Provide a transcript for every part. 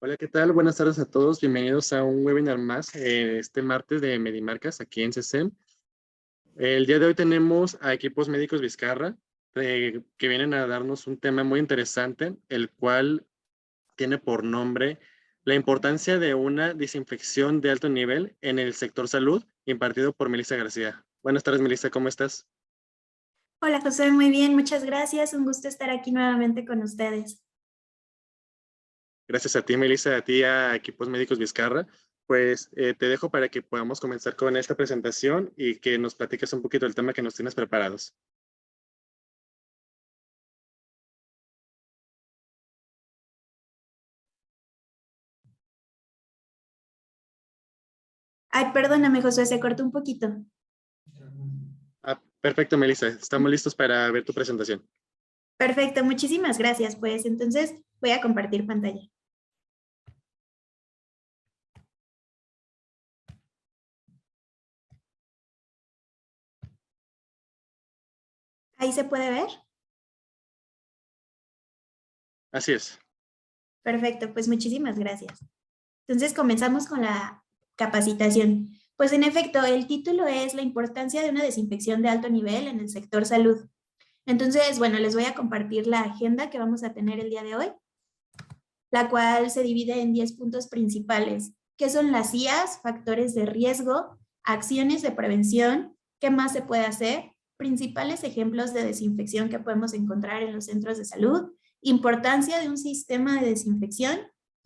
Hola, ¿qué tal? Buenas tardes a todos. Bienvenidos a un webinar más este martes de Medimarcas aquí en CESEM. El día de hoy tenemos a Equipos Médicos Vizcarra que vienen a darnos un tema muy interesante, el cual tiene por nombre la importancia de una desinfección de alto nivel en el sector salud, impartido por Melissa García. Buenas tardes, Melissa, ¿cómo estás? Hola José, muy bien, muchas gracias. Un gusto estar aquí nuevamente con ustedes. Gracias a ti, Melissa, a ti, a Equipos Médicos Vizcarra. Pues te dejo para que podamos comenzar con esta presentación y que nos platiques un poquito del tema que nos tienes preparados. Ay, perdóname José, se cortó un poquito. Perfecto, Melissa. Estamos listos para ver tu presentación. Perfecto, muchísimas gracias. Pues entonces voy a compartir pantalla. ¿Ahí se puede ver? Así es. Perfecto, pues muchísimas gracias. Entonces comenzamos con la capacitación. Pues en efecto, el título es La importancia de una desinfección de alto nivel en el sector salud. Entonces, bueno, les voy a compartir la agenda que vamos a tener el día de hoy, la cual se divide en 10 puntos principales, que son las IAs, factores de riesgo, acciones de prevención, qué más se puede hacer, principales ejemplos de desinfección que podemos encontrar en los centros de salud, importancia de un sistema de desinfección,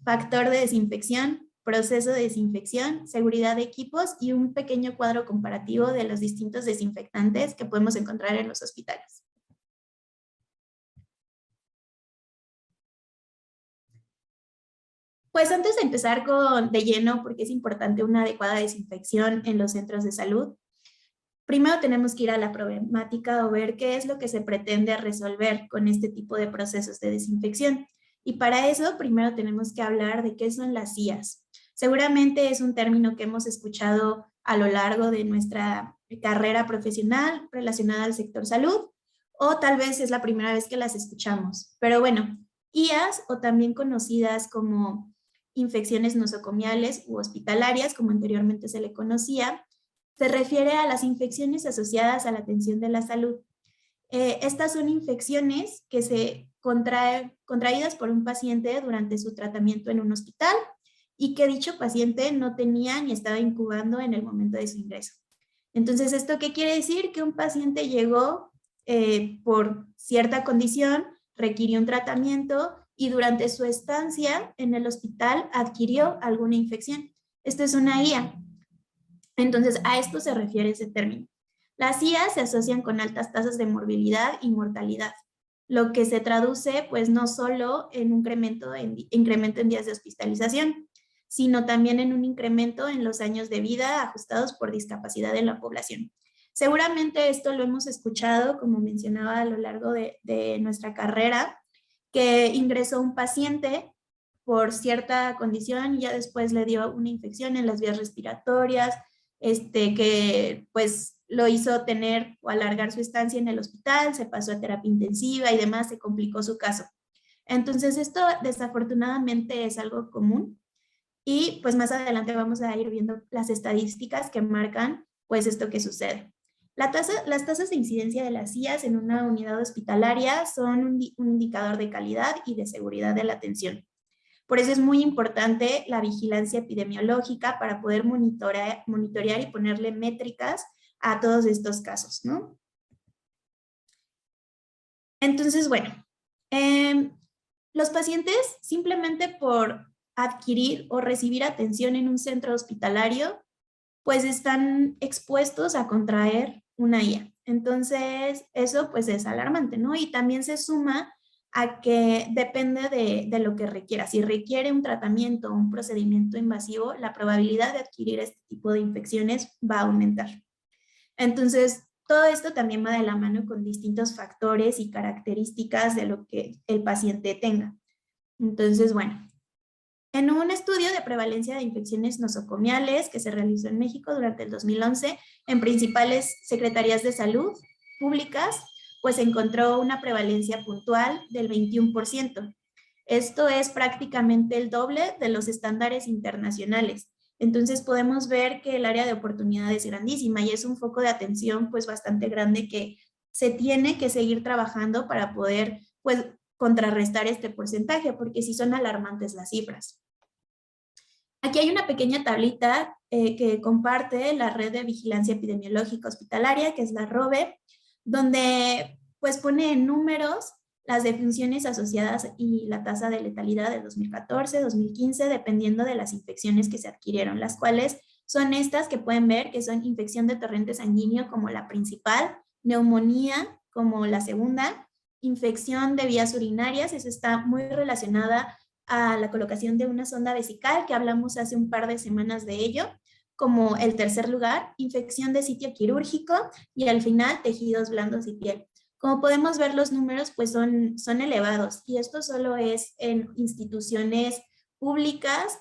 factor de desinfección, proceso de desinfección, seguridad de equipos y un pequeño cuadro comparativo de los distintos desinfectantes que podemos encontrar en los hospitales. Pues antes de empezar de lleno, porque es importante una adecuada desinfección en los centros de salud, primero tenemos que ir a la problemática o ver qué es lo que se pretende resolver con este tipo de procesos de desinfección. Y para eso, primero tenemos que hablar de qué son las IAs. Seguramente es un término que hemos escuchado a lo largo de nuestra carrera profesional relacionada al sector salud, o tal vez es la primera vez que las escuchamos. Pero bueno, IAs, o también conocidas como infecciones nosocomiales u hospitalarias, como anteriormente se le conocía, se refiere a las infecciones asociadas a la atención de la salud. Estas son infecciones que se contraídas por un paciente durante su tratamiento en un hospital y que dicho paciente no tenía ni estaba incubando en el momento de su ingreso. Entonces, ¿esto qué quiere decir? Que un paciente llegó por cierta condición, requirió un tratamiento y durante su estancia en el hospital adquirió alguna infección. Esto es una IA. Entonces, a esto se refiere ese término. Las IAs se asocian con altas tasas de morbilidad y mortalidad, lo que se traduce pues no solo en un incremento en días de hospitalización, sino también en un incremento en los años de vida ajustados por discapacidad en la población. Seguramente esto lo hemos escuchado, como mencionaba a lo largo de nuestra carrera, que ingresó un paciente por cierta condición y ya después le dio una infección en las vías respiratorias, que pues lo hizo tener o alargar su estancia en el hospital, se pasó a terapia intensiva y demás, se complicó su caso. Entonces esto desafortunadamente es algo común y pues más adelante vamos a ir viendo las estadísticas que marcan pues esto que sucede. Las tasas de incidencia de las IAs en una unidad hospitalaria son un indicador de calidad y de seguridad de la atención. Por eso es muy importante la vigilancia epidemiológica para poder monitorear y ponerle métricas a todos estos casos, ¿no? Entonces, bueno, los pacientes simplemente por adquirir o recibir atención en un centro hospitalario, pues están expuestos a contraer una IA. Entonces, eso pues es alarmante, ¿no? Y también se suma a que depende de lo que requiera. Si requiere un tratamiento o un procedimiento invasivo, la probabilidad de adquirir este tipo de infecciones va a aumentar. Entonces, todo esto también va de la mano con distintos factores y características de lo que el paciente tenga. Entonces, bueno, en un estudio de prevalencia de infecciones nosocomiales que se realizó en México durante el 2011 en principales secretarías de salud públicas, pues se encontró una prevalencia puntual del 21%. Esto es prácticamente el doble de los estándares internacionales. Entonces podemos ver que el área de oportunidad es grandísima y es un foco de atención pues bastante grande que se tiene que seguir trabajando para poder pues contrarrestar este porcentaje, porque sí son alarmantes las cifras. Aquí hay una pequeña tablita que comparte la red de vigilancia epidemiológica hospitalaria, que es la ROVE, donde pues pone en números las defunciones asociadas y la tasa de letalidad de 2014, 2015, dependiendo de las infecciones que se adquirieron, las cuales son estas que pueden ver que son infección de torrente sanguíneo como la principal, neumonía como la segunda, infección de vías urinarias, eso está muy relacionada a la colocación de una sonda vesical, que hablamos hace un par de semanas de ello, como el tercer lugar, infección de sitio quirúrgico y al final tejidos blandos y piel. Como podemos ver, los números pues son elevados y esto solo es en instituciones públicas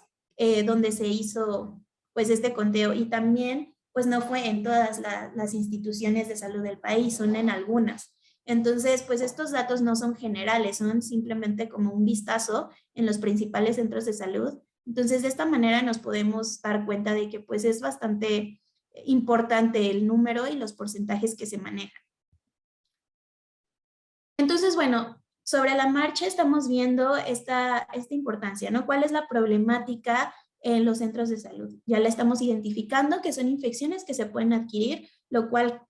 donde se hizo pues este conteo y también pues no fue en todas las instituciones de salud del país, son en algunas. Entonces, pues estos datos no son generales, son simplemente como un vistazo en los principales centros de salud. Entonces, de esta manera nos podemos dar cuenta de que pues es bastante importante el número y los porcentajes que se manejan. Entonces, bueno, sobre la marcha estamos viendo esta importancia, ¿no? ¿Cuál es la problemática en los centros de salud? Ya la estamos identificando, que son infecciones que se pueden adquirir, lo cual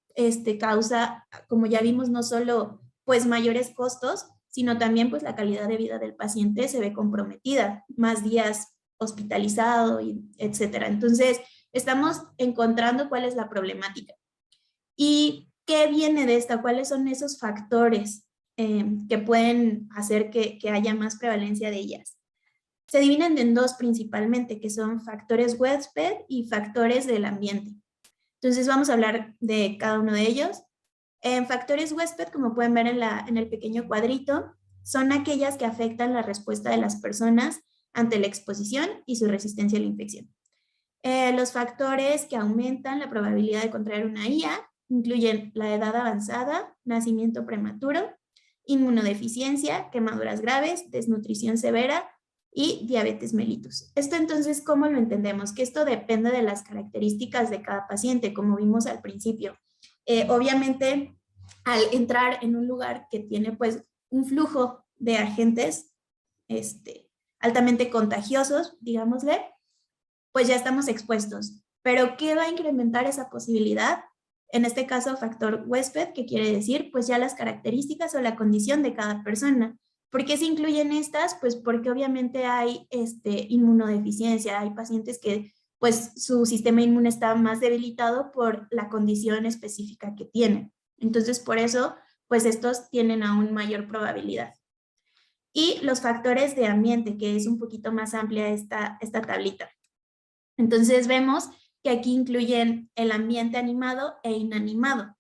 causa, como ya vimos, no solo pues mayores costos, sino también pues la calidad de vida del paciente se ve comprometida, más días hospitalizado, y etcétera. Entonces, estamos encontrando cuál es la problemática. ¿Y qué viene de esta? ¿Cuáles son esos factores que pueden hacer que haya más prevalencia de ellas? Se dividen en dos principalmente, que son factores huésped y factores del ambiente. Entonces vamos a hablar de cada uno de ellos. En factores huésped, como pueden ver en el pequeño cuadrito, son aquellas que afectan la respuesta de las personas ante la exposición y su resistencia a la infección. Los factores que aumentan la probabilidad de contraer una IA incluyen la edad avanzada, nacimiento prematuro, inmunodeficiencia, quemaduras graves, desnutrición severa y diabetes mellitus. Esto entonces, ¿cómo lo entendemos? Que esto depende de las características de cada paciente, como vimos al principio. Obviamente, al entrar en un lugar que tiene pues un flujo de agentes altamente contagiosos, digámosle, pues ya estamos expuestos. Pero ¿qué va a incrementar esa posibilidad? En este caso, factor huésped, que quiere decir pues ya las características o la condición de cada persona. ¿Por qué se incluyen estas? Pues porque obviamente hay inmunodeficiencia, hay pacientes que pues su sistema inmune está más debilitado por la condición específica que tienen. Entonces, por eso, pues estos tienen aún mayor probabilidad. Y los factores de ambiente, que es un poquito más amplia esta tablita. Entonces vemos que aquí incluyen el ambiente animado e inanimado.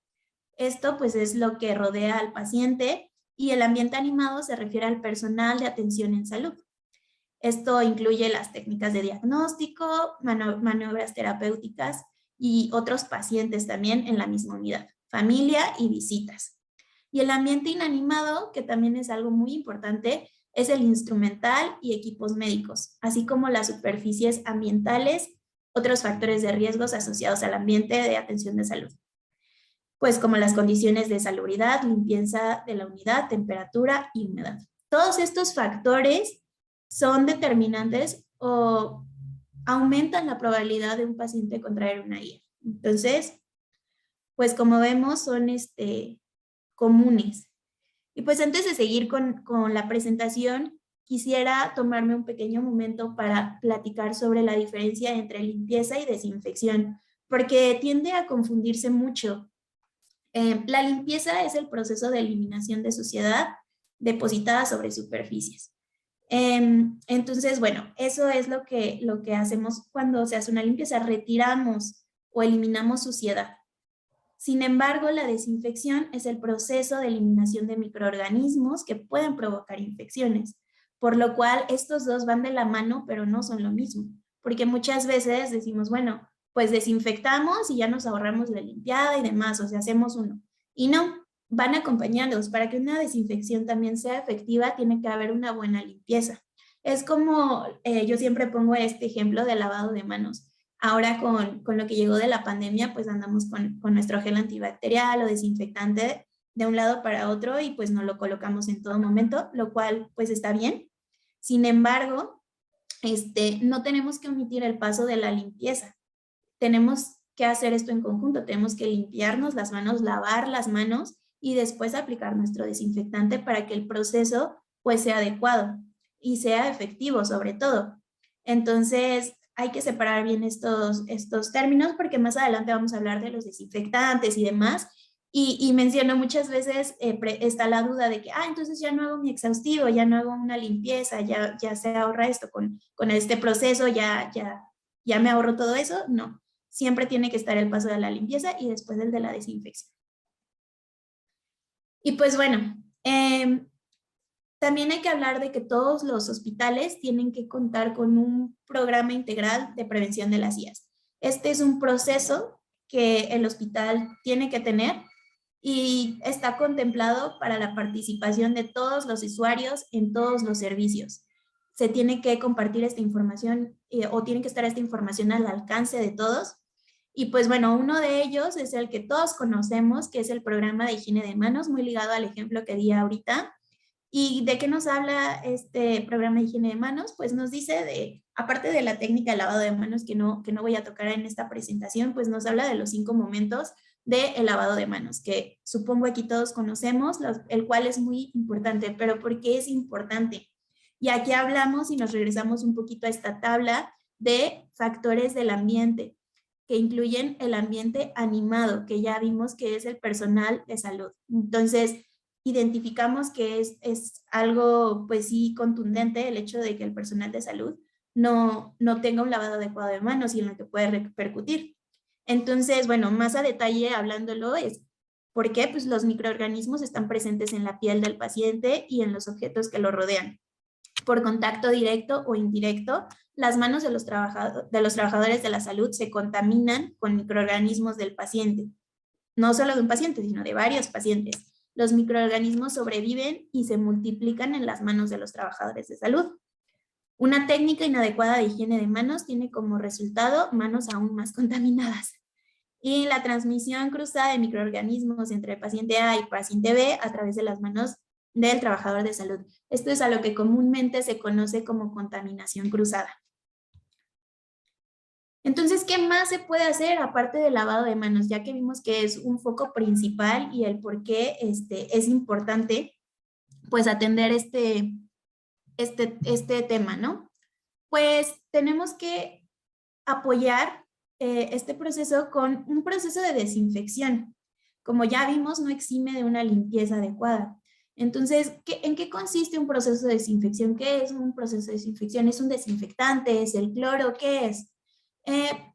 Esto pues es lo que rodea al paciente y el ambiente animado se refiere al personal de atención en salud. Esto incluye las técnicas de diagnóstico, maniobras terapéuticas y otros pacientes también en la misma unidad, familia y visitas. Y el ambiente inanimado, que también es algo muy importante, es el instrumental y equipos médicos, así como las superficies ambientales, otros factores de riesgos asociados al ambiente de atención de salud, pues como las condiciones de salubridad, limpieza de la unidad, temperatura y humedad. Todos estos factores son determinantes o aumentan la probabilidad de un paciente contraer una IA. Entonces, pues como vemos, son comunes. Y pues antes de seguir con la presentación, quisiera tomarme un pequeño momento para platicar sobre la diferencia entre limpieza y desinfección, porque tiende a confundirse mucho. La limpieza es el proceso de eliminación de suciedad depositada sobre superficies. Entonces, bueno, eso es lo que hacemos cuando se hace una limpieza, retiramos o eliminamos suciedad. Sin embargo, la desinfección es el proceso de eliminación de microorganismos que pueden provocar infecciones, por lo cual estos dos van de la mano, pero no son lo mismo, porque muchas veces decimos, bueno, pues desinfectamos y ya nos ahorramos la limpiada y demás, o sea, hacemos uno. Y no, van acompañados. Para que una desinfección también sea efectiva, tiene que haber una buena limpieza. Es como, yo siempre pongo este ejemplo de lavado de manos. Ahora con lo que llegó de la pandemia, pues andamos con nuestro gel antibacterial o desinfectante de un lado para otro y pues no lo colocamos en todo momento, lo cual pues está bien. Sin embargo, no tenemos que omitir el paso de la limpieza. Tenemos que hacer esto en conjunto, tenemos que limpiarnos las manos, lavar las manos y después aplicar nuestro desinfectante para que el proceso pues sea adecuado y sea efectivo sobre todo. Entonces hay que separar bien estos términos porque más adelante vamos a hablar de los desinfectantes y demás. Y menciono muchas veces, está la duda de que, entonces ya no hago mi exhaustivo, ya no hago una limpieza, ya se ahorra esto con este proceso, ya me ahorro todo eso. No, siempre tiene que estar el paso de la limpieza y después el de la desinfección. Y pues bueno, también hay que hablar de que todos los hospitales tienen que contar con un programa integral de prevención de las IAS. Este es un proceso que el hospital tiene que tener y está contemplado para la participación de todos los usuarios en todos los servicios. Se tiene que compartir esta información o tiene que estar esta información al alcance de todos. Y pues bueno, uno de ellos es el que todos conocemos, que es el programa de higiene de manos, muy ligado al ejemplo que di ahorita. ¿Y de qué nos habla este programa de higiene de manos? Pues nos dice aparte de la técnica de lavado de manos que no voy a tocar en esta presentación, pues nos habla de los 5 momentos del lavado de manos, que supongo aquí todos conocemos, el cual es muy importante. Pero ¿por qué es importante? Y aquí hablamos y nos regresamos un poquito a esta tabla de factores del ambiente, que incluyen el ambiente animado, que ya vimos que es el personal de salud. Entonces, identificamos que es algo, pues sí, contundente el hecho de que el personal de salud no tenga un lavado adecuado de manos y en lo que puede repercutir. Entonces, bueno, más a detalle hablándolo es por qué pues los microorganismos están presentes en la piel del paciente y en los objetos que lo rodean. Por contacto directo o indirecto, las manos de los trabajadores de la salud se contaminan con microorganismos del paciente. No solo de un paciente, sino de varios pacientes. Los microorganismos sobreviven y se multiplican en las manos de los trabajadores de salud. Una técnica inadecuada de higiene de manos tiene como resultado manos aún más contaminadas. Y la transmisión cruzada de microorganismos entre el paciente A y paciente B a través de las manos del trabajador de salud. Esto es a lo que comúnmente se conoce como contaminación cruzada. Entonces, ¿qué más se puede hacer aparte del lavado de manos? Ya que vimos que es un foco principal y el por qué es importante pues atender este tema, ¿no? Pues tenemos que apoyar este proceso con un proceso de desinfección. Como ya vimos, no exime de una limpieza adecuada. Entonces, ¿en qué consiste un proceso de desinfección? ¿Qué es un proceso de desinfección? ¿Es un desinfectante? ¿Es el cloro? ¿Qué es?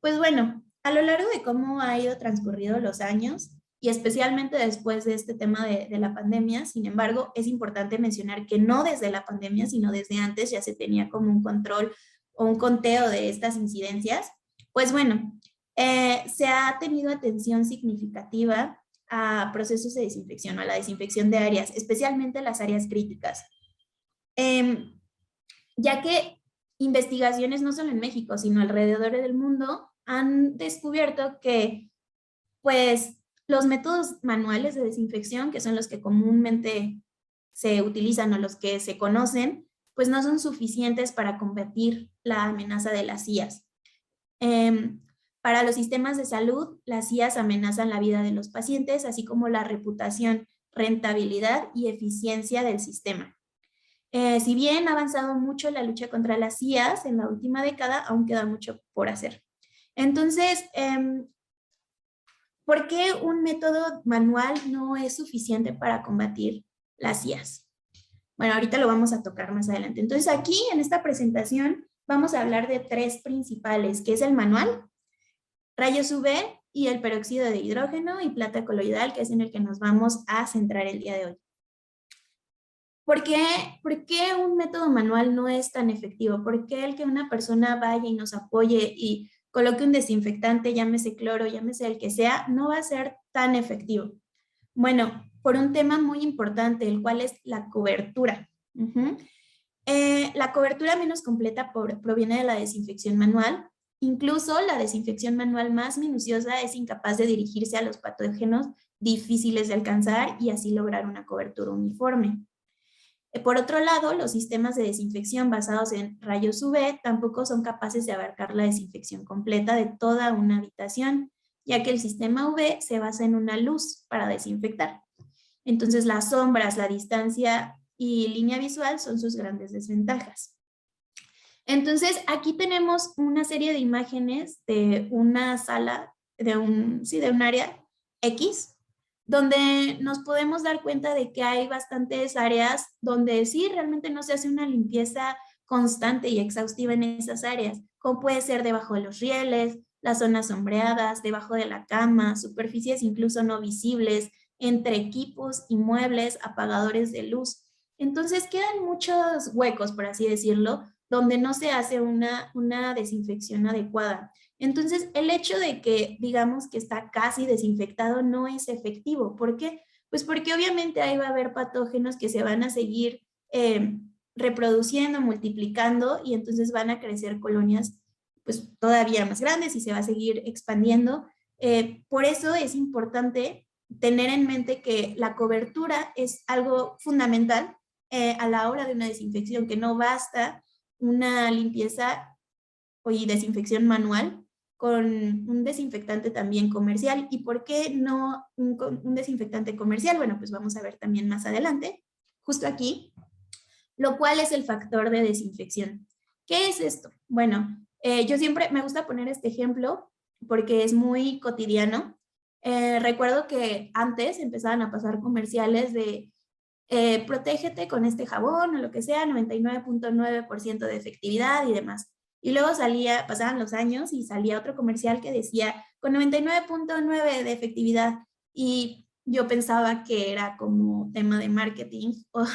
Pues bueno, a lo largo de cómo ha ido transcurrido los años, y especialmente después de este tema de la pandemia, sin embargo, es importante mencionar que no desde la pandemia, sino desde antes ya se tenía como un control o un conteo de estas incidencias. Pues bueno, se ha tenido atención significativa a procesos de desinfección, a la desinfección de áreas, especialmente las áreas críticas. Ya que investigaciones no solo en México, sino alrededor del mundo han descubierto que pues los métodos manuales de desinfección, que son los que comúnmente se utilizan o los que se conocen, pues no son suficientes para combatir la amenaza de las IAS. Para los sistemas de salud, las IAS amenazan la vida de los pacientes, así como la reputación, rentabilidad y eficiencia del sistema. Si bien ha avanzado mucho la lucha contra las IAS en la última década, aún queda mucho por hacer. Entonces, ¿por qué un método manual no es suficiente para combatir las IAS? Bueno, ahorita lo vamos a tocar más adelante. Entonces, aquí en esta presentación vamos a hablar de 3 principales, que es el manual, rayos UV y el peróxido de hidrógeno y plata coloidal, que es en el que nos vamos a centrar el día de hoy. ¿Por qué un método manual no es tan efectivo? ¿Por qué el que una persona vaya y nos apoye y coloque un desinfectante, llámese cloro, llámese el que sea, no va a ser tan efectivo? Bueno, por un tema muy importante, el cual es la cobertura. La cobertura menos completa proviene de la desinfección manual. Incluso la desinfección manual más minuciosa es incapaz de dirigirse a los patógenos difíciles de alcanzar y así lograr una cobertura uniforme. Por otro lado, los sistemas de desinfección basados en rayos UV tampoco son capaces de abarcar la desinfección completa de toda una habitación, ya que el sistema UV se basa en una luz para desinfectar. Entonces, las sombras, la distancia y línea visual son sus grandes desventajas. Entonces, aquí tenemos una serie de imágenes de una sala, de un área X, donde nos podemos dar cuenta de que hay bastantes áreas donde sí, realmente no se hace una limpieza constante y exhaustiva en esas áreas, como puede ser debajo de los rieles, las zonas sombreadas, debajo de la cama, superficies incluso no visibles, entre equipos y muebles, apagadores de luz. Entonces quedan muchos huecos, por así decirlo, donde no se hace una desinfección adecuada. Entonces, el hecho de que digamos que está casi desinfectado no es efectivo. ¿Por qué? Pues porque obviamente ahí va a haber patógenos que se van a seguir reproduciendo, multiplicando y entonces van a crecer colonias pues todavía más grandes y se va a seguir expandiendo. Por eso es importante tener en mente que la cobertura es algo fundamental a la hora de una desinfección, que no basta una limpieza y desinfección manual con un desinfectante también comercial. ¿Y por qué no un desinfectante comercial? Bueno, pues vamos a ver también más adelante, justo aquí, lo cual es el factor de desinfección. ¿Qué es esto? Bueno, yo siempre me gusta poner este ejemplo porque es muy cotidiano. Recuerdo que antes empezaban a pasar comerciales de protégete con este jabón o lo que sea, 99.9% de efectividad y demás. Y luego pasaban los años y salía otro comercial que decía con 99.9 de efectividad. Y yo pensaba que era como tema de marketing o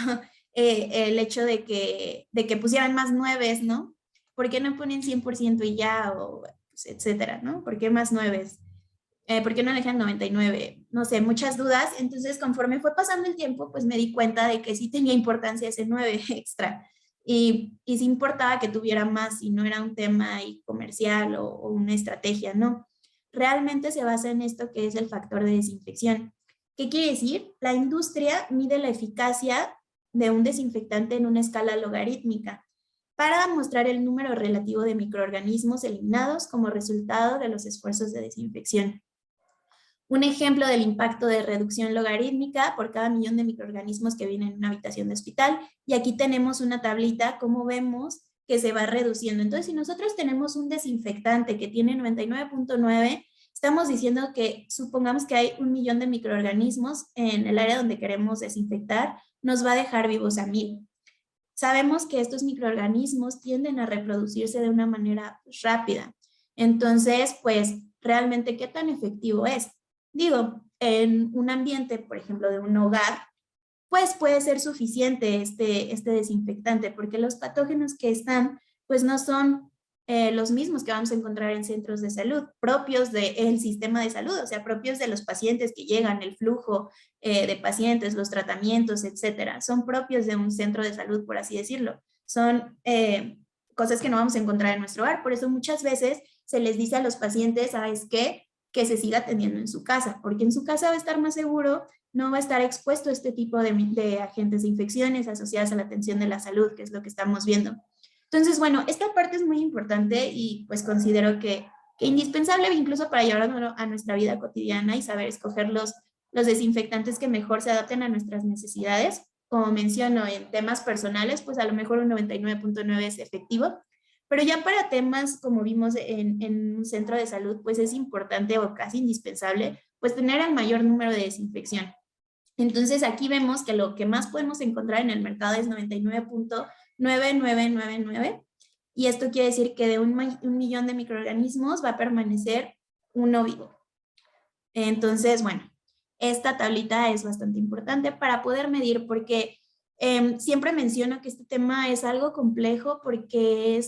el hecho de que pusieran más nueves, ¿no? ¿Por qué no ponen 100% y ya? O pues, etcétera, ¿no? ¿Por qué más nueves? ¿Por qué no dejan 99? No sé, muchas dudas. Entonces, conforme fue pasando el tiempo, pues me di cuenta de que sí tenía importancia ese 9 extra. Y sí importaba que tuviera más y no era un tema ahí comercial o una estrategia, no. Realmente se basa en esto que es el factor de desinfección. ¿Qué quiere decir? La industria mide la eficacia de un desinfectante en una escala logarítmica para mostrar el número relativo de microorganismos eliminados como resultado de los esfuerzos de desinfección. Un ejemplo del impacto de reducción logarítmica por cada millón de microorganismos que vienen en una habitación de hospital. Y aquí tenemos una tablita, como vemos, que se va reduciendo. Entonces, si nosotros tenemos un desinfectante que tiene 99.9, estamos diciendo que supongamos que hay 1 millón de microorganismos en el área donde queremos desinfectar, nos va a dejar vivos a 1000. Sabemos que estos microorganismos tienden a reproducirse de una manera rápida. Entonces, pues, realmente, ¿qué tan efectivo es? Digo, en un ambiente, por ejemplo, de un hogar, pues puede ser suficiente este desinfectante, porque los patógenos que están, pues no son los mismos que vamos a encontrar en centros de salud, propios del sistema de salud, o sea, propios de los pacientes que llegan, el flujo de pacientes, los tratamientos, etcétera. Son propios de un centro de salud, por así decirlo. Son cosas que no vamos a encontrar en nuestro hogar. Por eso muchas veces se les dice a los pacientes, ¿sabes qué? Que se siga atendiendo en su casa, porque en su casa va a estar más seguro, no va a estar expuesto a este tipo de agentes de infecciones asociadas a la atención de la salud, que es lo que estamos viendo. Entonces, bueno, esta parte es muy importante y pues considero que indispensable incluso para llevarlo a nuestra vida cotidiana y saber escoger los desinfectantes que mejor se adapten a nuestras necesidades. Como menciono, en temas personales, pues a lo mejor un 99.9 es efectivo, pero ya para temas, como vimos en un centro de salud, pues es importante o casi indispensable, pues tener el mayor número de desinfección. Entonces aquí vemos que lo que más podemos encontrar en el mercado es 99.9999 y esto quiere decir que de un millón de microorganismos va a permanecer uno vivo. Entonces, bueno, esta tablita es bastante importante para poder medir porque siempre menciono que este tema es algo complejo porque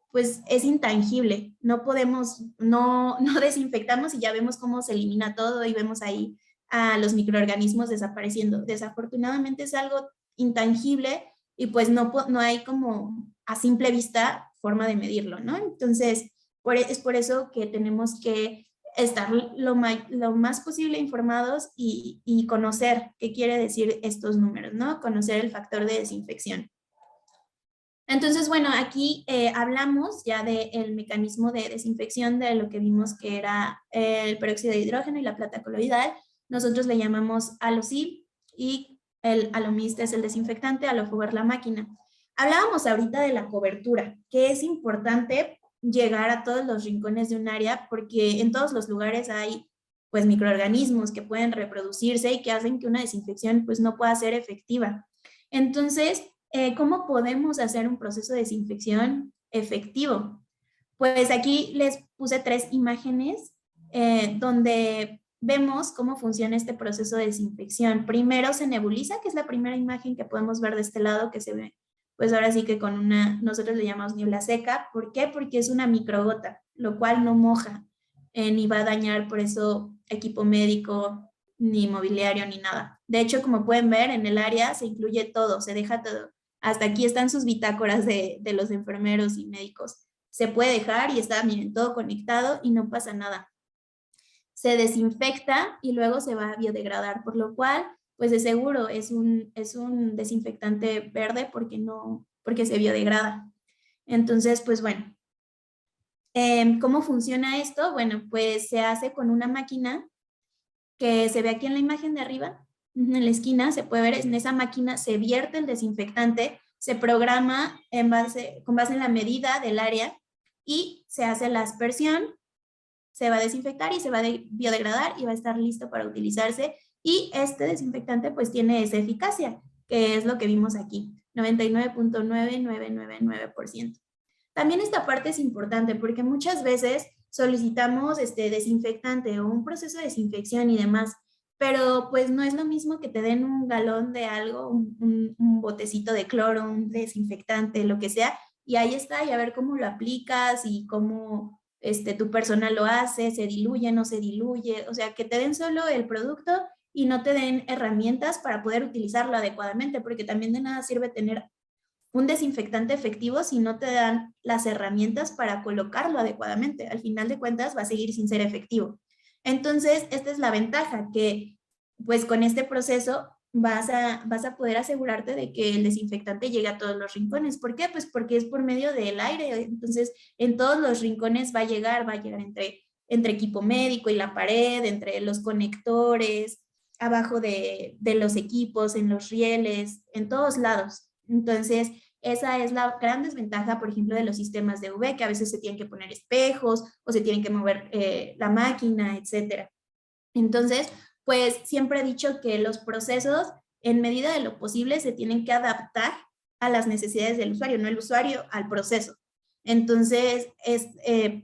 pues es intangible. No podemos, no desinfectamos y ya vemos cómo se elimina todo y vemos ahí a los microorganismos desapareciendo. Desafortunadamente es algo intangible y pues no hay como a simple vista forma de medirlo, ¿no? Entonces, es por eso que tenemos que estar lo más posible informados y conocer qué quiere decir estos números, ¿no? Conocer el factor de desinfección. Entonces, bueno, aquí hablamos ya del mecanismo de desinfección de lo que vimos que era el peróxido de hidrógeno y la plata coloidal. Nosotros le llamamos Alosil y el Alomist es el desinfectante, Alofover la máquina. Hablábamos ahorita de la cobertura, que es importante llegar a todos los rincones de un área porque en todos los lugares hay pues microorganismos que pueden reproducirse y que hacen que una desinfección pues no pueda ser efectiva. Entonces, ¿cómo podemos hacer un proceso de desinfección efectivo? Pues aquí les puse 3 imágenes donde vemos cómo funciona este proceso de desinfección. Primero se nebuliza, que es la primera imagen que podemos ver de este lado, que se ve, pues ahora sí que con nosotros le llamamos niebla seca. ¿Por qué? Porque es una microgota, lo cual no moja, ni va a dañar por eso equipo médico, ni mobiliario, ni nada. De hecho, como pueden ver, en el área se incluye todo, se deja todo. Hasta aquí están sus bitácoras de los enfermeros y médicos. Se puede dejar y está, miren, todo conectado y no pasa nada. Se desinfecta y luego se va a biodegradar, por lo cual, pues de seguro es un desinfectante verde porque se biodegrada. Entonces, pues bueno, ¿cómo funciona esto? Bueno, pues se hace con una máquina que se ve aquí en la imagen de arriba, en la esquina, se puede ver, en esa máquina se vierte el desinfectante, se programa con base en la medida del área y se hace la aspersión, se va a desinfectar y se va a biodegradar y va a estar listo para utilizarse. Y este desinfectante pues tiene esa eficacia, que es lo que vimos aquí, 99.9999%. También esta parte es importante porque muchas veces solicitamos desinfectante o un proceso de desinfección y demás, pero pues no es lo mismo que te den un galón de algo, un botecito de cloro, un desinfectante, lo que sea, y ahí está, y a ver cómo lo aplicas y cómo tu persona lo hace, se diluye, no se diluye, o sea, que te den solo el producto y no te den herramientas para poder utilizarlo adecuadamente, porque también de nada sirve tener un desinfectante efectivo si no te dan las herramientas para colocarlo adecuadamente. Al final de cuentas va a seguir sin ser efectivo. Entonces, esta es la ventaja, que pues con este proceso vas a poder asegurarte de que el desinfectante llegue a todos los rincones. ¿Por qué? Pues porque es por medio del aire. Entonces, en todos los rincones va a llegar entre equipo médico y la pared, entre los conectores, abajo de los equipos, en los rieles, en todos lados. Entonces, esa es la gran desventaja, por ejemplo, de los sistemas de UV, que a veces se tienen que poner espejos o se tienen que mover la máquina, etcétera. Entonces, pues siempre he dicho que los procesos, en medida de lo posible, se tienen que adaptar a las necesidades del usuario, no el usuario al proceso. Entonces,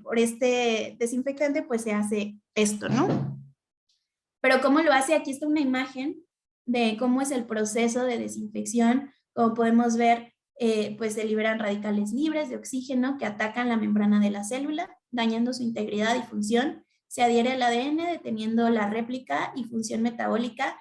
por este desinfectante, pues se hace esto, ¿no? Pero ¿cómo lo hace? Aquí está una imagen de cómo es el proceso de desinfección. Como podemos ver, pues se liberan radicales libres de oxígeno que atacan la membrana de la célula, dañando su integridad y función. Se adhiere al ADN, deteniendo la réplica y función metabólica.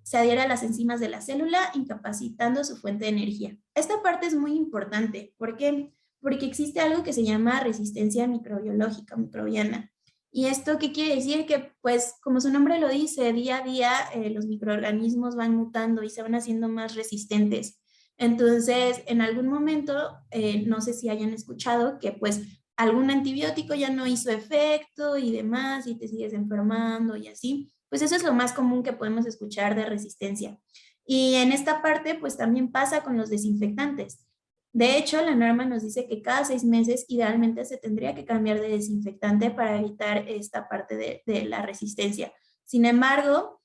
Se adhiere a las enzimas de la célula, incapacitando su fuente de energía. Esta parte es muy importante. ¿Por qué? Porque existe algo que se llama resistencia microbiológica, microbiana. ¿Y esto qué quiere decir? Que pues como su nombre lo dice, día a día los microorganismos van mutando y se van haciendo más resistentes. Entonces, en algún momento, no sé si hayan escuchado que pues algún antibiótico ya no hizo efecto y demás y te sigues enfermando y así. Pues eso es lo más común que podemos escuchar de resistencia. Y en esta parte pues también pasa con los desinfectantes. De hecho, la norma nos dice que cada 6 meses idealmente se tendría que cambiar de desinfectante para evitar esta parte de la resistencia. Sin embargo,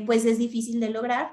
pues es difícil de lograr.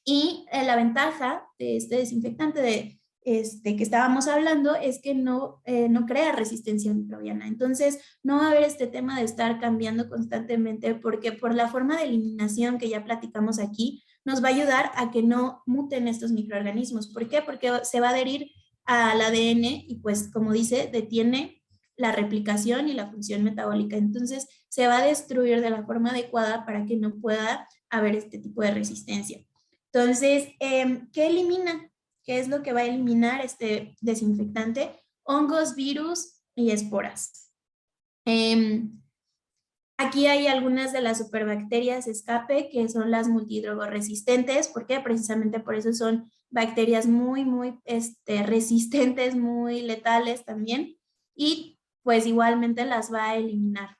Y la ventaja de este desinfectante que estábamos hablando es que no crea resistencia microbiana. Entonces, no va a haber este tema de estar cambiando constantemente porque por la forma de eliminación que ya platicamos aquí, nos va a ayudar a que no muten estos microorganismos. ¿Por qué? Porque se va a adherir al ADN y pues como dice, detiene la replicación y la función metabólica. Entonces, se va a destruir de la forma adecuada para que no pueda haber este tipo de resistencia. Entonces, ¿qué elimina? ¿Qué es lo que va a eliminar este desinfectante? Hongos, virus y esporas. Aquí hay algunas de las superbacterias escape que son las multidrogoresistentes, porque precisamente por eso son bacterias muy resistentes, muy letales también, y pues igualmente las va a eliminar.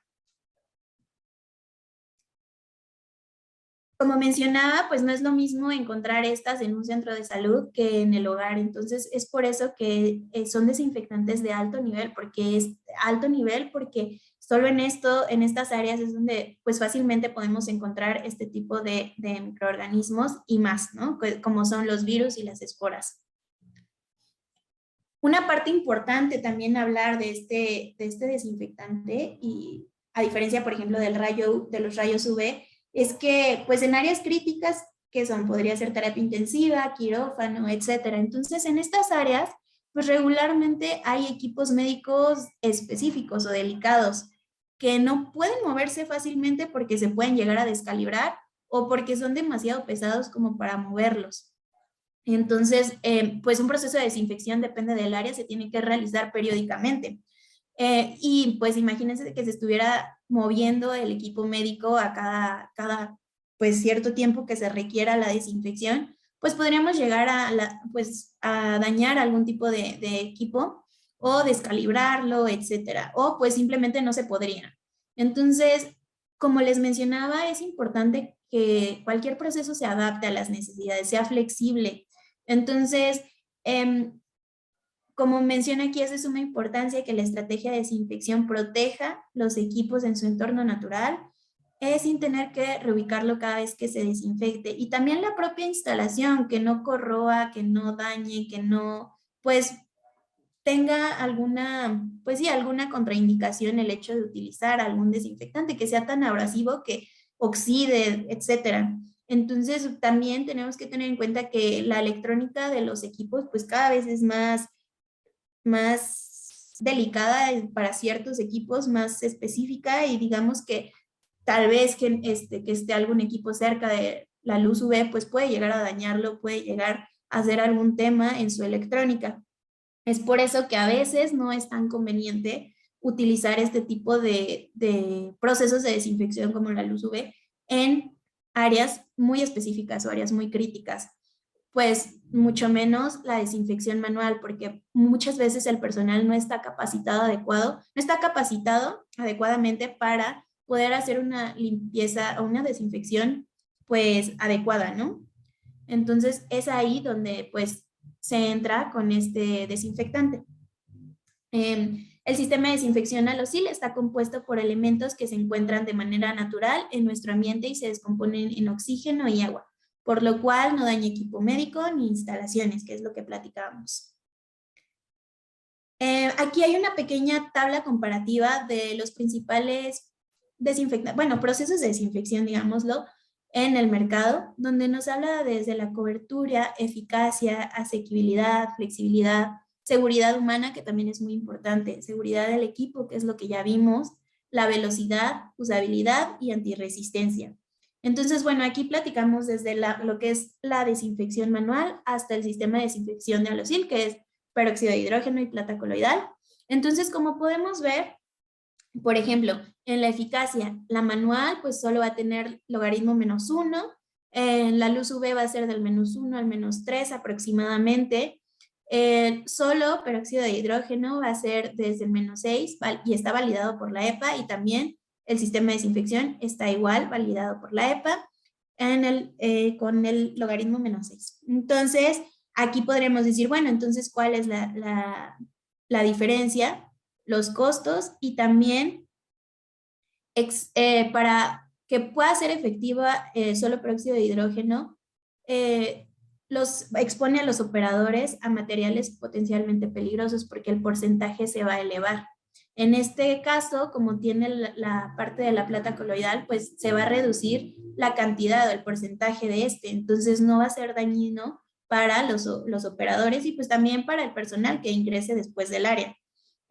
Como mencionaba, pues no es lo mismo encontrar estas en un centro de salud que en el hogar. Entonces, es por eso que son desinfectantes de alto nivel, porque es alto nivel, porque solo en estas áreas es donde pues fácilmente podemos encontrar este tipo de microorganismos y más, ¿no? Como son los virus y las esporas. Una parte importante también hablar de este desinfectante, y a diferencia, por ejemplo, de los rayos UV, es que pues en áreas críticas, que son, podría ser terapia intensiva, quirófano, etcétera. Entonces, en estas áreas, pues regularmente hay equipos médicos específicos o delicados que no pueden moverse fácilmente porque se pueden llegar a descalibrar o porque son demasiado pesados como para moverlos. Entonces, pues un proceso de desinfección depende del área, se tiene que realizar periódicamente. Y pues imagínense que se estuviera moviendo el equipo médico a cada pues cierto tiempo que se requiera la desinfección, pues podríamos llegar a dañar algún tipo de equipo o descalibrarlo, etcétera, o pues simplemente no se podría. Entonces, como les mencionaba, es importante que cualquier proceso se adapte a las necesidades, sea flexible. Entonces, como menciona aquí, es de suma importancia que la estrategia de desinfección proteja los equipos en su entorno natural, sin tener que reubicarlo cada vez que se desinfecte. Y también la propia instalación, que no corroa, que no dañe, que no, pues, tenga pues sí, alguna contraindicación el hecho de utilizar algún desinfectante que sea tan abrasivo que oxide, etcétera. Entonces, también tenemos que tener en cuenta que la electrónica de los equipos, pues cada vez es más delicada para ciertos equipos, más específica, y digamos que tal vez que esté algún equipo cerca de la luz UV, pues puede llegar a dañarlo, puede llegar a hacer algún tema en su electrónica. Es por eso que a veces no es tan conveniente utilizar este tipo de procesos de desinfección como la luz UV en áreas muy específicas o áreas muy críticas. Pues mucho menos la desinfección manual, porque muchas veces el personal no está no está capacitado adecuadamente para poder hacer una limpieza o una desinfección pues adecuada, ¿no? Entonces es ahí donde pues se entra con este desinfectante. El sistema de desinfección alosil está compuesto por elementos que se encuentran de manera natural en nuestro ambiente y se descomponen en oxígeno y agua, por lo cual no daña equipo médico ni instalaciones, que es lo que platicábamos. Aquí hay una pequeña tabla comparativa de los principales procesos de desinfección, digámoslo, en el mercado, donde nos habla desde la cobertura, eficacia, asequibilidad, flexibilidad, seguridad humana, que también es muy importante, seguridad del equipo, que es lo que ya vimos, la velocidad, usabilidad y antirresistencia. Entonces, bueno, aquí platicamos desde lo que es la desinfección manual hasta el sistema de desinfección de alosil, que es peróxido de hidrógeno y plata coloidal. Entonces, como podemos ver, por ejemplo, en la eficacia, la manual pues solo va a tener logaritmo -1, la luz UV va a ser del -1 al -3 aproximadamente, solo peróxido de hidrógeno va a ser desde el -6 y está validado por la EPA, y también el sistema de desinfección está igual, validado por la EPA, con el logaritmo -6. Entonces, aquí podremos decir, bueno, entonces, ¿cuál es la diferencia? Los costos, y también para que pueda ser efectiva solo peróxido de hidrógeno, los expone a los operadores a materiales potencialmente peligrosos porque el porcentaje se va a elevar. En este caso, como tiene la parte de la plata coloidal, pues se va a reducir la cantidad o el porcentaje de entonces no va a ser dañino para los operadores y pues también para el personal que ingrese después del área.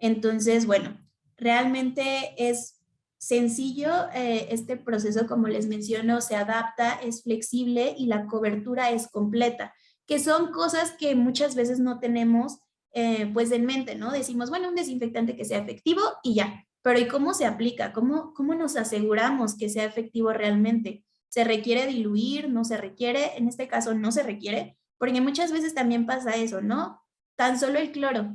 Entonces, bueno, realmente es sencillo, este proceso, como les menciono, se adapta, es flexible y la cobertura es completa, que son cosas que muchas veces no tenemos pues en mente, ¿no? Decimos, bueno, un desinfectante que sea efectivo y ya, pero ¿y cómo se aplica? ¿Cómo nos aseguramos que sea efectivo realmente? ¿Se requiere diluir? ¿No se requiere? En este caso no se requiere, porque muchas veces también pasa eso, ¿no? Tan solo el cloro.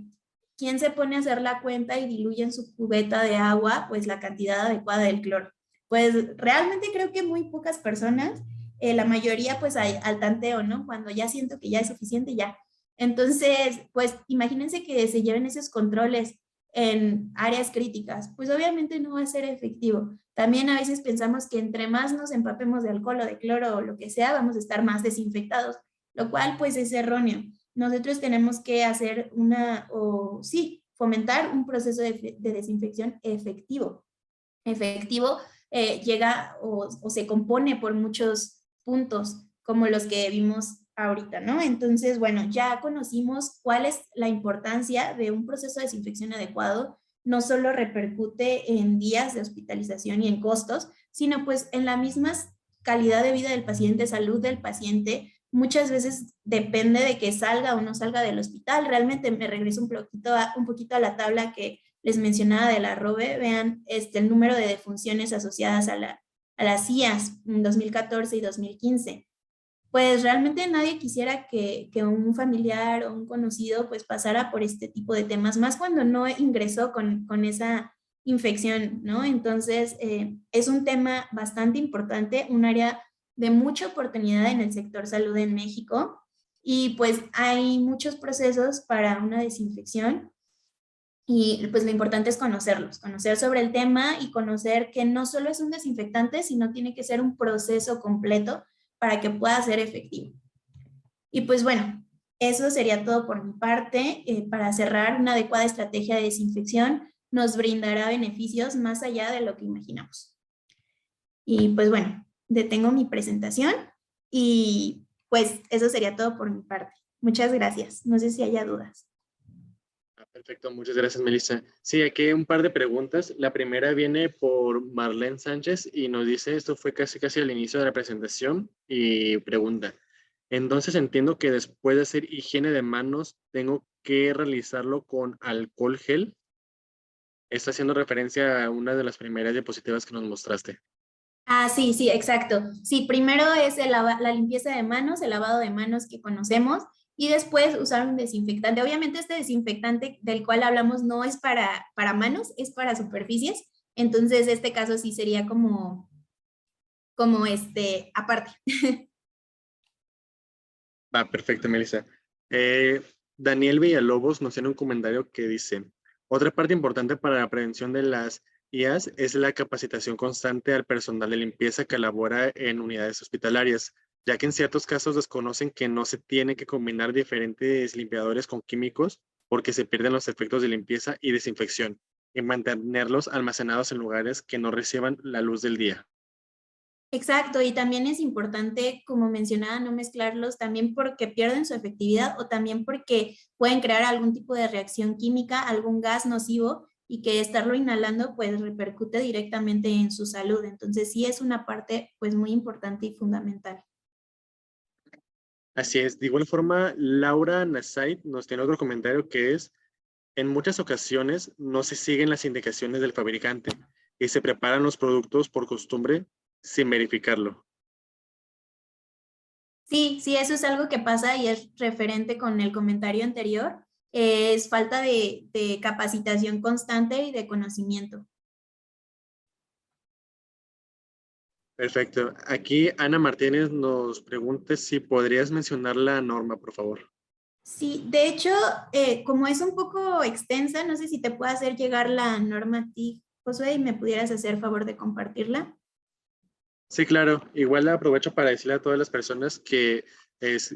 ¿Quién se pone a hacer la cuenta y diluye en su cubeta de agua pues la cantidad adecuada del cloro? Pues realmente creo que muy pocas personas, la mayoría pues al tanteo, ¿no? Cuando ya siento que ya es suficiente, ya. Entonces, pues imagínense que se lleven esos controles en áreas críticas, pues obviamente no va a ser efectivo. También a veces pensamos que entre más nos empapemos de alcohol o de cloro o lo que sea, vamos a estar más desinfectados, lo cual pues es erróneo. Nosotros tenemos que hacer sí, fomentar un proceso de desinfección efectivo. Efectivo llega o se compone por muchos puntos, como los que vimos ahorita, ¿no? Entonces, bueno, ya conocimos cuál es la importancia de un proceso de desinfección adecuado. No solo repercute en días de hospitalización y en costos, sino pues en la misma calidad de vida del paciente, salud del paciente. Muchas veces depende de que salga o no salga del hospital. Realmente me regreso un poquito a la tabla que les mencionaba de la ROBE. Vean el número de defunciones asociadas a las CIAs en 2014 y 2015. Pues realmente nadie quisiera que un familiar o un conocido pues pasara por este tipo de temas, más cuando no ingresó con esa infección, ¿no? Entonces, es un tema bastante importante, un área de mucha oportunidad en el sector salud en México y pues hay muchos procesos para una desinfección y pues lo importante es conocerlos, conocer sobre el tema y conocer que no solo es un desinfectante, sino tiene que ser un proceso completo para que pueda ser efectivo. Y pues bueno, eso sería todo por mi parte. Para cerrar, una adecuada estrategia de desinfección nos brindará beneficios más allá de lo que imaginamos. Y pues bueno, detengo mi presentación y pues eso sería todo por mi parte. Muchas gracias. No sé si haya dudas. Perfecto, muchas gracias, Melissa. Sí, aquí hay un par de preguntas. La primera viene por Marlene Sánchez y nos dice, esto fue casi al inicio de la presentación, y pregunta, entonces entiendo que después de hacer higiene de manos, tengo que realizarlo con alcohol gel. Está haciendo referencia a una de las primeras diapositivas que nos mostraste. Ah, sí, sí, exacto. Sí, primero es la limpieza de manos, el lavado de manos que conocemos, y después usar un desinfectante. Obviamente este desinfectante del cual hablamos no es para manos, es para superficies. Entonces, este caso sí sería como aparte. Va, perfecto, Melissa. Eh, Daniel Villalobos nos tiene un comentario que dice, otra parte importante para la prevención de las IAS es la capacitación constante al personal de limpieza que labora en unidades hospitalarias, ya que en ciertos casos desconocen que no se tiene que combinar diferentes limpiadores con químicos porque se pierden los efectos de limpieza y desinfección y mantenerlos almacenados en lugares que no reciban la luz del día. Exacto, y también es importante, como mencionaba, no mezclarlos también porque pierden su efectividad o también porque pueden crear algún tipo de reacción química, algún gas nocivo y que estarlo inhalando pues repercute directamente en su salud. Entonces sí es una parte pues muy importante y fundamental. Así es. De igual forma, Laura Nasait nos tiene otro comentario que es, en muchas ocasiones no se siguen las indicaciones del fabricante y se preparan los productos por costumbre sin verificarlo. Sí, sí, eso es algo que pasa y es referente con el comentario anterior. Es falta de capacitación constante y de conocimiento. Perfecto. Aquí Ana Martínez nos pregunta si podrías mencionar la norma, por favor. Sí, de hecho, como es un poco extensa, no sé si te puedo hacer llegar la norma a ti, Josué, y me pudieras hacer favor de compartirla. Sí, claro. Igual aprovecho para decirle a todas las personas que es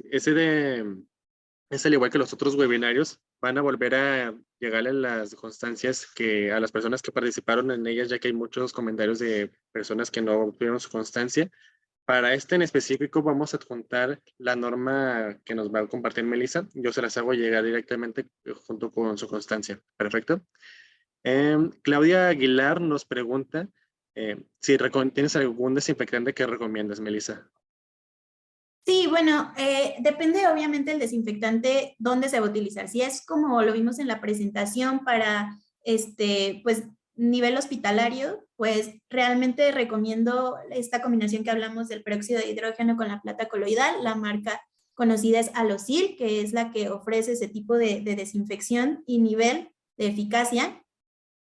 al igual que los otros webinarios, van a volver a llegarle las constancias que a las personas que participaron en ellas, ya que hay muchos comentarios de personas que no tuvieron su constancia. Para este en específico vamos a adjuntar la norma que nos va a compartir Melissa. Yo se las hago llegar directamente junto con su constancia. Perfecto. Claudia Aguilar nos pregunta si tienes algún desinfectante que recomiendas, Melissa. Sí, bueno, depende obviamente el desinfectante dónde se va a utilizar. Si es como lo vimos en la presentación para pues nivel hospitalario, pues realmente recomiendo esta combinación que hablamos del peróxido de hidrógeno con la plata coloidal. La marca conocida es Alosil, que es la que ofrece ese tipo de desinfección y nivel de eficacia.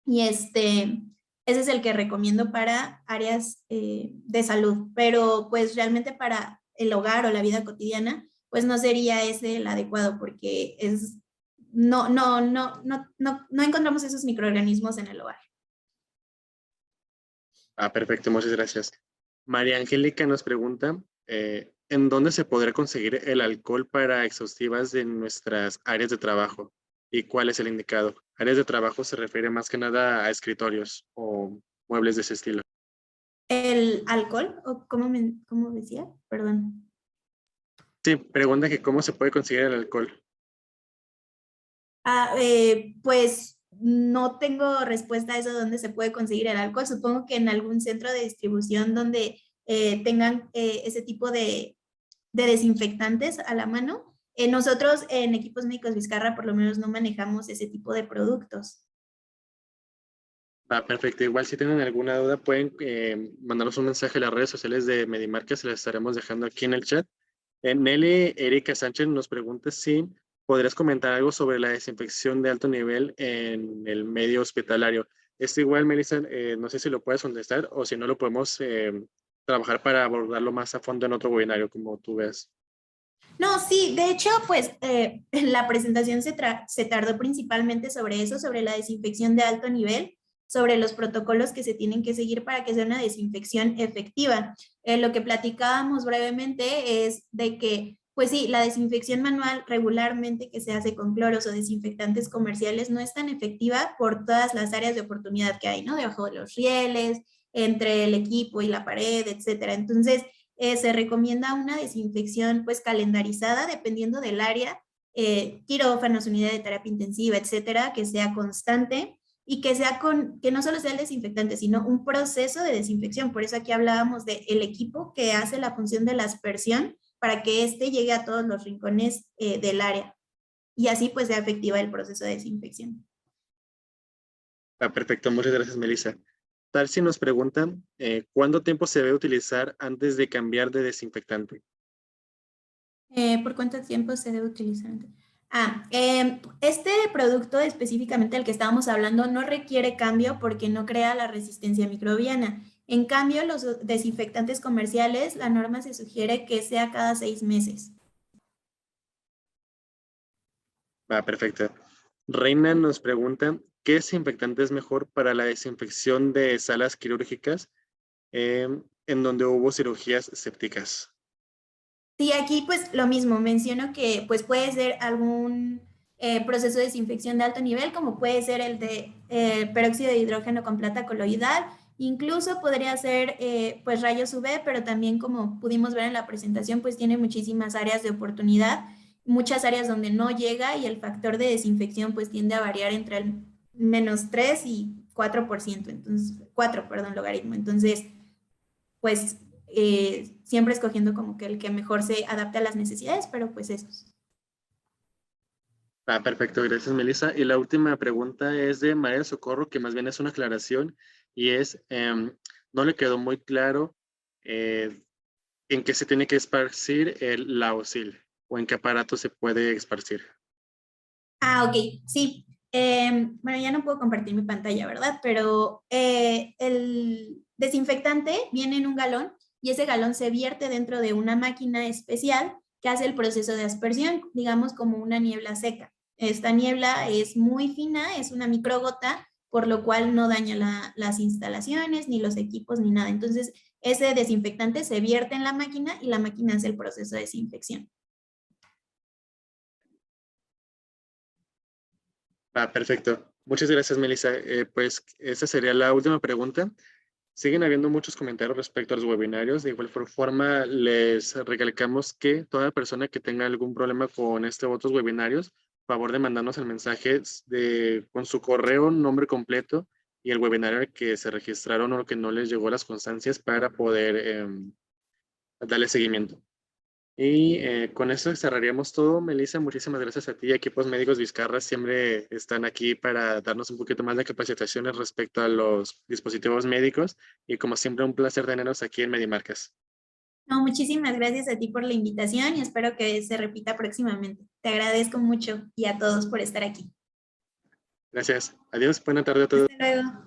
Y ese es el que recomiendo para áreas de salud, pero pues realmente para el hogar o la vida cotidiana, pues no sería ese el adecuado porque no encontramos esos microorganismos en el hogar. Perfecto, muchas gracias. María Angélica nos pregunta, ¿en dónde se podrá conseguir el alcohol para exhaustivas de nuestras áreas de trabajo? ¿Y cuál es el indicado? Áreas de trabajo se refiere más que nada a escritorios o muebles de ese estilo. ¿El alcohol? ¿O cómo decía? Perdón. Sí, pregunta que cómo se puede conseguir el alcohol. Pues no tengo respuesta a eso de dónde se puede conseguir el alcohol. Supongo que en algún centro de distribución donde tengan ese tipo de desinfectantes a la mano. Nosotros en Equipos Médicos Vizcarra por lo menos no manejamos ese tipo de productos. Perfecto. Igual si tienen alguna duda pueden mandarnos un mensaje a las redes sociales de Medimarca, se las estaremos dejando aquí en el chat. Nelly Erika Sánchez nos pregunta si podrías comentar algo sobre la desinfección de alto nivel en el medio hospitalario. Esto igual, Melissa, no sé si lo puedes contestar o si no lo podemos trabajar para abordarlo más a fondo en otro webinario, como tú ves. No, sí, de hecho, pues la presentación se tardó principalmente sobre eso, sobre la desinfección de alto nivel, sobre los protocolos que se tienen que seguir para que sea una desinfección efectiva. Lo que platicábamos brevemente es de que, pues sí, la desinfección manual regularmente que se hace con cloros o desinfectantes comerciales no es tan efectiva por todas las áreas de oportunidad que hay, ¿no? Debajo de los rieles, entre el equipo y la pared, etcétera. Entonces, se recomienda una desinfección pues calendarizada dependiendo del área, quirófanos, unidad de terapia intensiva, etcétera, que sea constante y que sea que no solo sea el desinfectante, sino un proceso de desinfección. Por eso aquí hablábamos del equipo que hace la función de la aspersión para que éste llegue a todos los rincones del área y así pues sea efectiva el proceso de desinfección. Perfecto, muchas gracias, Melissa. Tarsi nos pregunta, ¿cuánto tiempo se debe utilizar antes de cambiar de desinfectante? ¿Por cuánto tiempo se debe utilizar? Este producto específicamente del que estábamos hablando no requiere cambio porque no crea la resistencia microbiana. En cambio, los desinfectantes comerciales, la norma se sugiere que sea cada 6 meses. Perfecto. Reina nos pregunta, ¿qué desinfectante es mejor para la desinfección de salas quirúrgicas en donde hubo cirugías sépticas? Sí, aquí pues lo mismo, menciono que pues puede ser algún proceso de desinfección de alto nivel, como puede ser el de peróxido de hidrógeno con plata coloidal, incluso podría ser pues rayos UV, pero también como pudimos ver en la presentación, pues tiene muchísimas áreas de oportunidad, muchas áreas donde no llega y el factor de desinfección pues tiende a variar entre el -3 y 4%, entonces 4, perdón, logaritmo. Entonces, pues siempre escogiendo como que el que mejor se adapte a las necesidades, pero pues esos. Perfecto, gracias, Melissa. Y la última pregunta es de María Socorro, que más bien es una aclaración y es, no le quedó muy claro eh, en qué se tiene que esparcir el Laosil o en qué aparato se puede esparcir. Ok, sí. Bueno, ya no puedo compartir mi pantalla, ¿verdad? Pero el desinfectante viene en un galón y ese galón se vierte dentro de una máquina especial que hace el proceso de aspersión, digamos como una niebla seca. Esta niebla es muy fina, es una microgota, por lo cual no daña las instalaciones, ni los equipos, ni nada. Entonces, ese desinfectante se vierte en la máquina y la máquina hace el proceso de desinfección. Perfecto. Muchas gracias, Melissa. Pues esa sería la última pregunta. Siguen habiendo muchos comentarios respecto a los webinarios. De igual forma, les recalcamos que toda persona que tenga algún problema con este u otros webinarios favor de mandarnos el mensaje con su correo, nombre completo y el webinar al que se registraron o que no les llegó las constancias para poder darle seguimiento. Y con eso cerraríamos todo. Melissa, muchísimas gracias a ti. Equipos Médicos Vizcarra siempre están aquí para darnos un poquito más de capacitaciones respecto a los dispositivos médicos y como siempre un placer tenernos aquí en Medimarcas. No, muchísimas gracias a ti por la invitación y espero que se repita próximamente. Te agradezco mucho y a todos por estar aquí. Gracias. Adiós. Buena tarde a todos. Hasta luego.